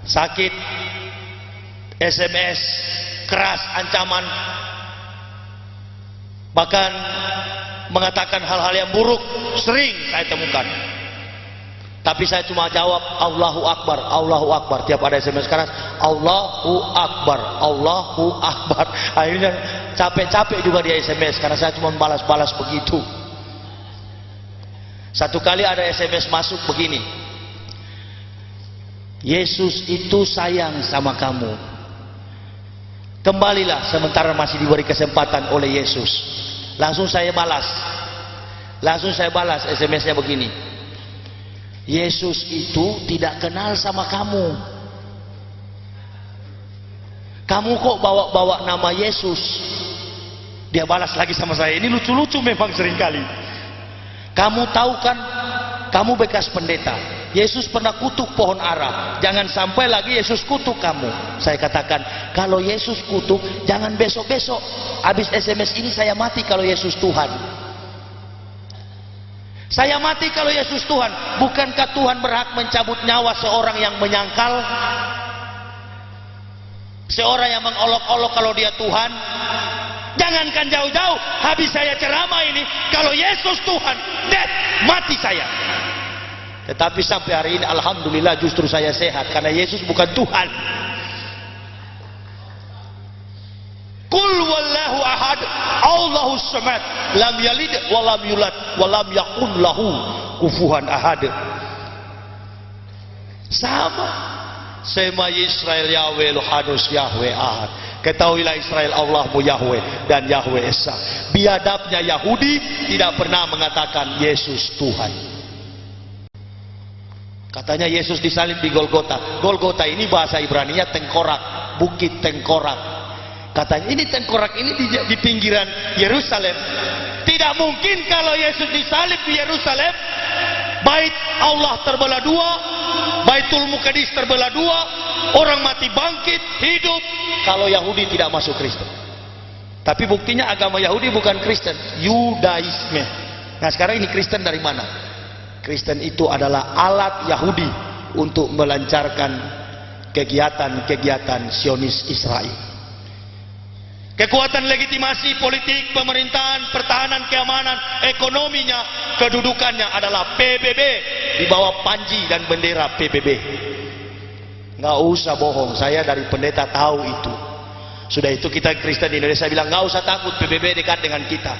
sakit, SMS keras, ancaman, bahkan mengatakan hal-hal yang buruk sering saya temukan. Tapi saya cuma jawab Allahu Akbar, Allahu Akbar. Tiap ada SMS keras, Allahu Akbar, Allahu Akbar. Akhirnya capek-capek juga dia SMS karena saya cuma balas-balas begitu. Satu kali ada SMS masuk begini, Yesus itu sayang sama kamu, kembalilah sementara masih diberi kesempatan oleh Yesus. Langsung saya balas SMS-nya begini, Yesus itu tidak kenal sama kamu. Kamu kok bawa-bawa nama Yesus? Dia balas lagi sama saya, ini lucu-lucu memang seringkali. Kamu tahu kan, kamu bekas pendeta, Yesus pernah kutuk pohon ara, jangan sampai lagi Yesus kutuk kamu. Saya katakan, kalau Yesus kutuk, jangan besok-besok. Habis SMS ini saya mati kalau Yesus Tuhan. Saya mati kalau Yesus Tuhan. Bukankah Tuhan berhak mencabut nyawa seorang yang menyangkal, seorang yang mengolok-olok kalau dia Tuhan? Jangankan jauh-jauh, habis saya ceramah ini, kalau Yesus Tuhan, dead, mati saya. Tetapi sampai hari ini alhamdulillah justru saya sehat karena Yesus bukan Tuhan. Qul wallahu ahad, Allahus samad, lam yalid wa lam yulad wa lam yakul lahu kufuwan ahad. Sama. Sema Israel Yahweh Elohadus Yahweh ahad. Ketahuilah Israel Allahmu Yahweh dan Yahweh Esa. Biadabnya Yahudi tidak pernah mengatakan Yesus Tuhan. Katanya Yesus disalib di Golgota. Golgota ini bahasa Ibraninya tengkorak, bukit tengkorak. Katanya ini tengkorak ini di pinggiran Yerusalem. Tidak mungkin kalau Yesus disalib di Yerusalem, bait Allah terbelah dua, Baitul Muqaddis terbelah dua, orang mati bangkit hidup, kalau Yahudi tidak masuk Kristen. Tapi buktinya agama Yahudi bukan Kristen, Yudaisme. Nah sekarang ini Kristen dari mana? Kristen itu adalah alat Yahudi untuk melancarkan kegiatan-kegiatan Zionis Israel. Kekuatan legitimasi politik, pemerintahan, pertahanan, keamanan, ekonominya, kedudukannya adalah PBB, di bawah panji dan bendera PBB. Nggak usah bohong, saya dari pendeta tahu itu. Sudah itu kita Kristen di Indonesia bilang nggak usah takut, PBB dekat dengan kita.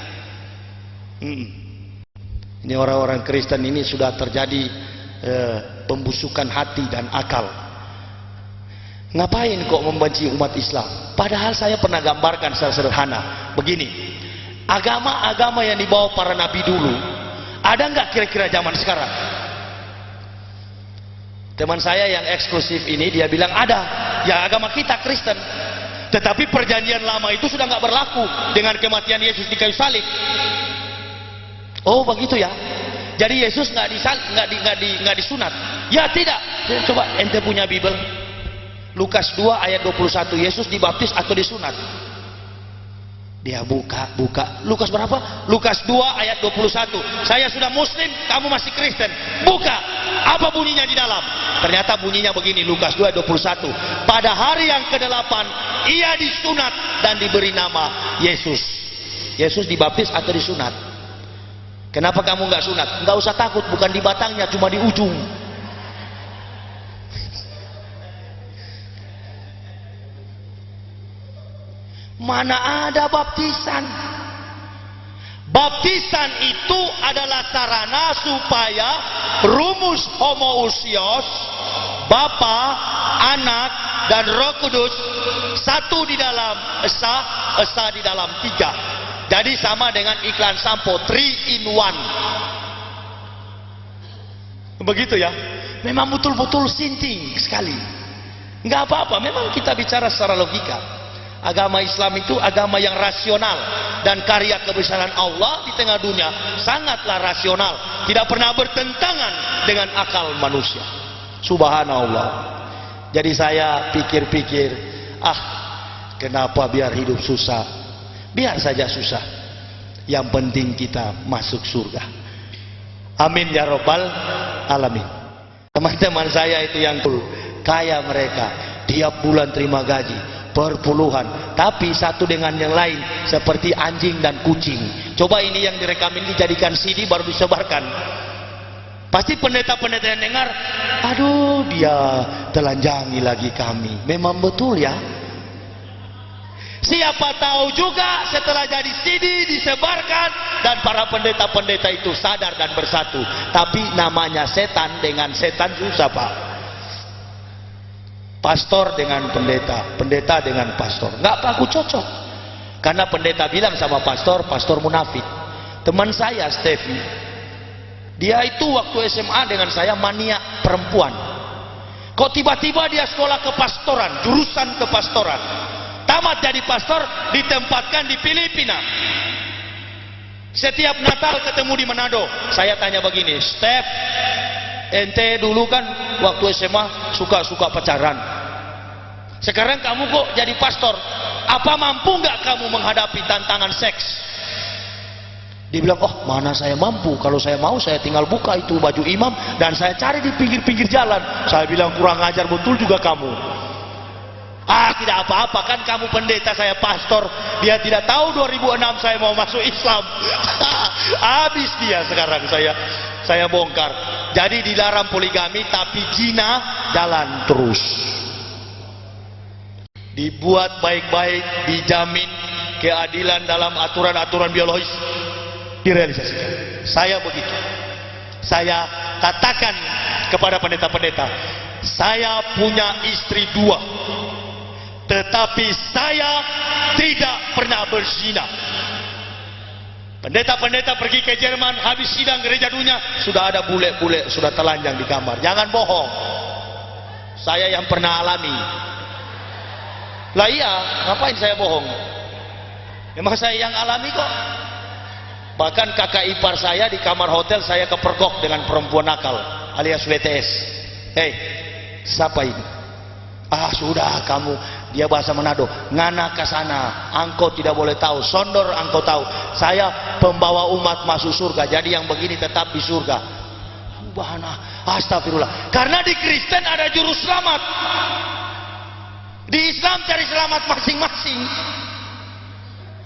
Ini orang-orang Kristen ini sudah terjadi pembusukan hati dan akal. Ngapain kok membenci umat Islam? Padahal saya pernah gambarkan secara sederhana begini, agama-agama yang dibawa para nabi dulu ada nggak kira-kira zaman sekarang? Teman saya yang eksklusif ini dia bilang ada, ya agama kita Kristen. Tetapi perjanjian lama itu sudah nggak berlaku dengan kematian Yesus di kayu salib. Oh begitu ya. Jadi Yesus nggak disunat? Ya tidak. Coba ente punya Bible. Lukas 2 ayat 21, Yesus dibaptis atau disunat? Dia buka. Lukas berapa? Lukas 2 ayat 21. Saya sudah muslim, kamu masih Kristen. Buka. Apa bunyinya di dalam? Ternyata bunyinya begini, Lukas 2 ayat 21. Pada hari yang ke-8, ia disunat dan diberi nama Yesus. Yesus dibaptis atau disunat? Kenapa kamu nggak sunat? Nggak usah takut, bukan di batangnya, cuma di ujung. Mana ada baptisan? Baptisan itu adalah sarana supaya rumus homoousios, Bapa, Anak, dan Roh Kudus satu di dalam Esa, Esa di dalam Tiga. Jadi sama dengan iklan sampo 3 in 1. Begitu ya. Memang betul-betul sinting sekali. Nggak apa-apa, memang kita bicara secara logika. Agama Islam itu agama yang rasional, dan karya kebesaran Allah di tengah dunia sangatlah rasional, tidak pernah bertentangan dengan akal manusia. Subhanallah. Jadi saya pikir-pikir, kenapa biar hidup susah? Biar saja susah, yang penting kita masuk surga. Amin ya robbal alamin. Teman-teman saya itu yang kaya mereka, tiap bulan terima gaji berpuluhan, tapi satu dengan yang lain seperti anjing dan kucing. Coba ini yang direkam ini dijadikan CD baru disebarkan. Pasti pendeta-pendeta yang dengar, aduh dia telanjangi lagi kami. Memang betul ya. Siapa tahu juga setelah jadi CD disebarkan dan para pendeta-pendeta itu sadar dan bersatu. Tapi namanya setan dengan setan susah Pak. Pastor dengan pendeta, pendeta dengan pastor, nggak baku cocok. Karena pendeta bilang sama pastor, pastor munafik. Teman saya Steffi, dia itu waktu SMA dengan saya mania perempuan. Kok tiba-tiba dia sekolah kepastoran, jurusan kepastoran, tamat jadi pastor, ditempatkan di Filipina. Setiap Natal ketemu di Manado. Saya tanya begini, Steph, ente dulu kan waktu SMA suka-suka pacaran. Sekarang kamu kok jadi pastor, apa mampu nggak kamu menghadapi tantangan seks? Dia bilang, oh mana saya mampu, kalau saya mau saya tinggal buka itu baju imam dan saya cari di pinggir-pinggir jalan. Saya bilang, kurang ajar betul juga kamu. Ah tidak apa-apa, kan kamu pendeta, saya pastor. Dia tidak tahu 2006 saya mau masuk Islam. Habis dia sekarang saya bongkar. Jadi dilarang poligami tapi zina jalan terus. Dibuat baik-baik, dijamin keadilan dalam aturan-aturan biologis, direalisasikan. Saya begitu. Saya katakan kepada pendeta-pendeta, saya punya istri 2, tetapi saya tidak pernah berzina. Pendeta-pendeta pergi ke Jerman, habis sidang gereja dunia, sudah ada bule-bule sudah telanjang di kamar. Jangan bohong, saya yang pernah alami. Lah iya, ngapain saya bohong? Memang saya yang alami kok. Bahkan kakak ipar saya di kamar hotel saya kepergok dengan perempuan nakal alias WTS. Hei, siapa ini? Ah sudah kamu, dia bahasa Manado. Ngana ke sana, engkau tidak boleh tahu. Sondor engkau tahu. Saya pembawa umat masuk surga. Jadi yang begini tetap di surga. Bahana, astagfirullah. Karena di Kristen ada juru selamat. Di Islam cari selamat masing-masing.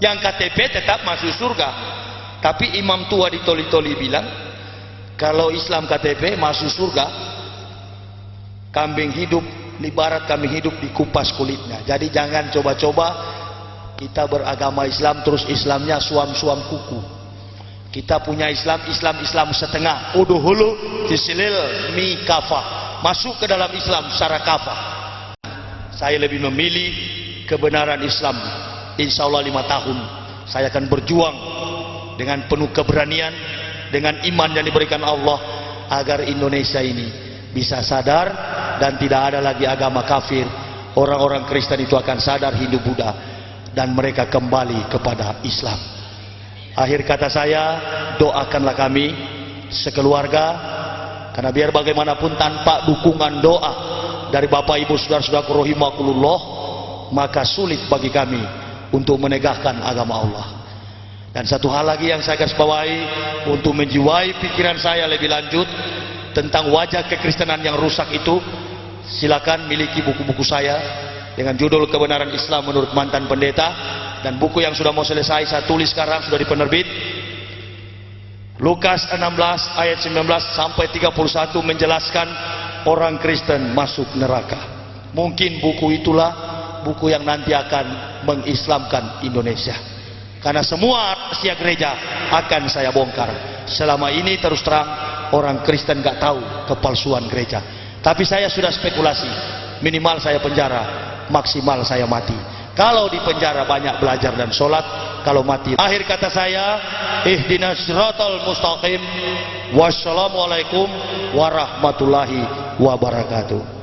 Yang KTP tetap masuk surga. Tapi imam tua di Toli-Toli bilang, kalau Islam KTP masuk surga, kambing hidup, ibarat kambing hidup dikupas kulitnya. Jadi jangan coba-coba kita beragama Islam terus Islamnya suam-suam kuku. Kita punya Islam setengah. Uduhulu disilil mi kafah. Masuk ke dalam Islam secara kafah. Saya lebih memilih kebenaran Islam. Insya Allah 5 tahun saya akan berjuang dengan penuh keberanian, dengan iman yang diberikan Allah, agar Indonesia ini bisa sadar dan tidak ada lagi agama kafir. Orang-orang Kristen itu akan sadar Hindu Buddha dan mereka kembali kepada Islam. Akhir kata saya, doakanlah kami sekeluarga, karena biar bagaimanapun tanpa dukungan doa dari Bapak Ibu saudara-saudaraku rahimakumullah, maka sulit bagi kami untuk menegakkan agama Allah. Dan satu hal lagi yang saya garis bawahi untuk menjiwai pikiran saya lebih lanjut tentang wajah kekristenan yang rusak itu, silakan miliki buku-buku saya dengan judul Kebenaran Islam Menurut Mantan Pendeta, dan buku yang sudah mau selesai saya tulis sekarang sudah di penerbit. Lukas 16 ayat 19 sampai 31 menjelaskan orang Kristen masuk neraka. Mungkin buku itulah buku yang nanti akan mengislamkan Indonesia, karena semua rahasia gereja akan saya bongkar. Selama ini terus terang orang Kristen gak tahu kepalsuan gereja, tapi saya sudah spekulasi, minimal saya penjara, maksimal saya mati. Kalau di penjara banyak belajar dan sholat, kalau mati. Akhir kata saya, ihdinas siratal mustaqim. Wassalamualaikum warahmatullahi wabarakatuh.